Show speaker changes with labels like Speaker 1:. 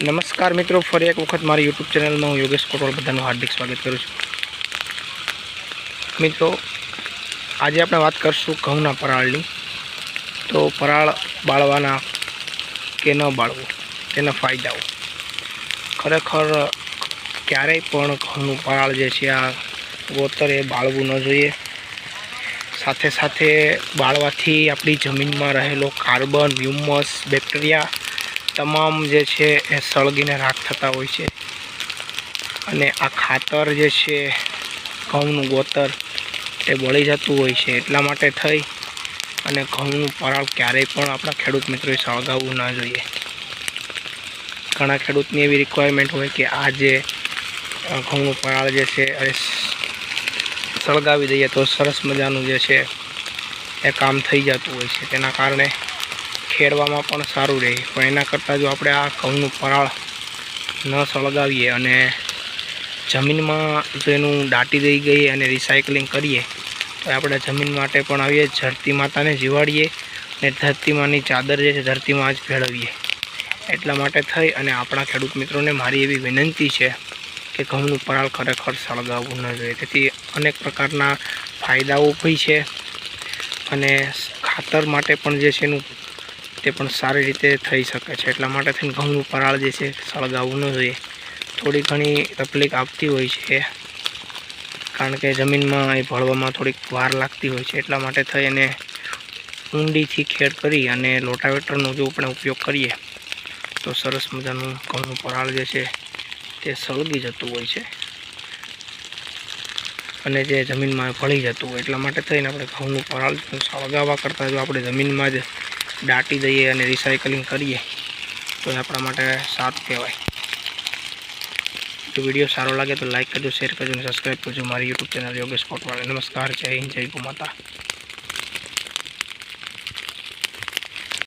Speaker 1: नमस्कार मित्रों, फरी एक वखत मारी यूट्यूब चेनल में हूँ योगेश कोटवाल बधाનું हार्दिक स्वागत करूँ छूं। मित्रों, आज આપણે વાત કરશું ઘઉંના પરાળની। તો પરાળ બાળવાના કે ન બાળવું તેના ફાયદાઓ। ખરેખર ક્યારેય પણ ઘઉંનું પરાળ જે છે આ ગોતરે બાળવું ન જોઈએ। સાથે સાથે બાળવાથી આપણી જમીનમાં રહેલો કાર્બન, હ્યુમસ, બેક્ટેરિયા તમામ જે છે એ સળગીને રાખ થતા હોય છે અને આ ખાતર જે છે ઘઉંનું ગોતર એ બળી જતું હોય છે। એટલા માટે થઈ અને ઘઉંનું પરાળ ક્યારેય પણ આપણા ખેડૂત મિત્રોએ સળગાવવું ના જોઈએ। ઘણા ખેડૂતની એવી રિક્વાયરમેન્ટ હોય કે આ જે ઘઉંનું પરાળ જે છે એ સળગાવી દઈએ તો સરસ મજાનું જે છે એ કામ થઈ જતું હોય છે। તેના કારણે ખેડવામાં પણ સારું રહે। પણ એના કરતાં જો આપણે આ ઘઉંનું પરાળ ન સળગાવીએ અને જમીનમાં જો એનું દાટી દઈ ગઈએ અને રિસાયકલિંગ કરીએ તો આપણે જમીન માટે પણ આવીએ, ધરતી માતાને જીવાડીએ અને ધરતીમાંની ચાદર જે છે ધરતીમાં જ ભેળવીએ। એટલા માટે થઈ અને આપણા ખેડૂત મિત્રોને મારી એવી વિનંતી છે કે ઘઉંનું પરાળ ખરેખર સળગાવવું ન જોઈએ। તેથી અનેક પ્રકારના ફાયદાઓ પણ છે અને ખાતર માટે પણ જે છે એનું તે પણ સારી રીતે થઈ શકે છે। એટલા માટે થઈને ઘઉંનું પરાળ જે છે સળગાવવું ન જોઈએ। થોડી ઘણી તકલીફ આપતી હોય છે કારણ કે જમીનમાં એ ભળવામાં થોડીક વાર લાગતી હોય છે। એટલા માટે થઈ અને ઊંડીથી ખેડ કરી અને રોટાવેટરનો જો આપણે ઉપયોગ કરીએ તો સરસ મજાનું ઘઉંનું પરાળ જે છે તે સળગી જતું હોય છે અને જે જમીનમાં ભળી જતું હોય। એટલા માટે થઈને આપણે ઘઉંનું પરાળ સળગાવવા કરતાં જો આપણે જમીનમાં જ દાટી દઈએ અને રિસાયકલિંગ કરીએ તો એ આપણા માટે સારું કહેવાય। જો વિડીયો સારો લાગે તો લાઈક કરજો, શેર કરજો અને સબસ્ક્રાઈબ કરજો મારી યુટ્યુબ ચેનલ યોગેશ કોટવાલ। નમસ્કાર, જય હિન્દ, જય ગૌ માતા।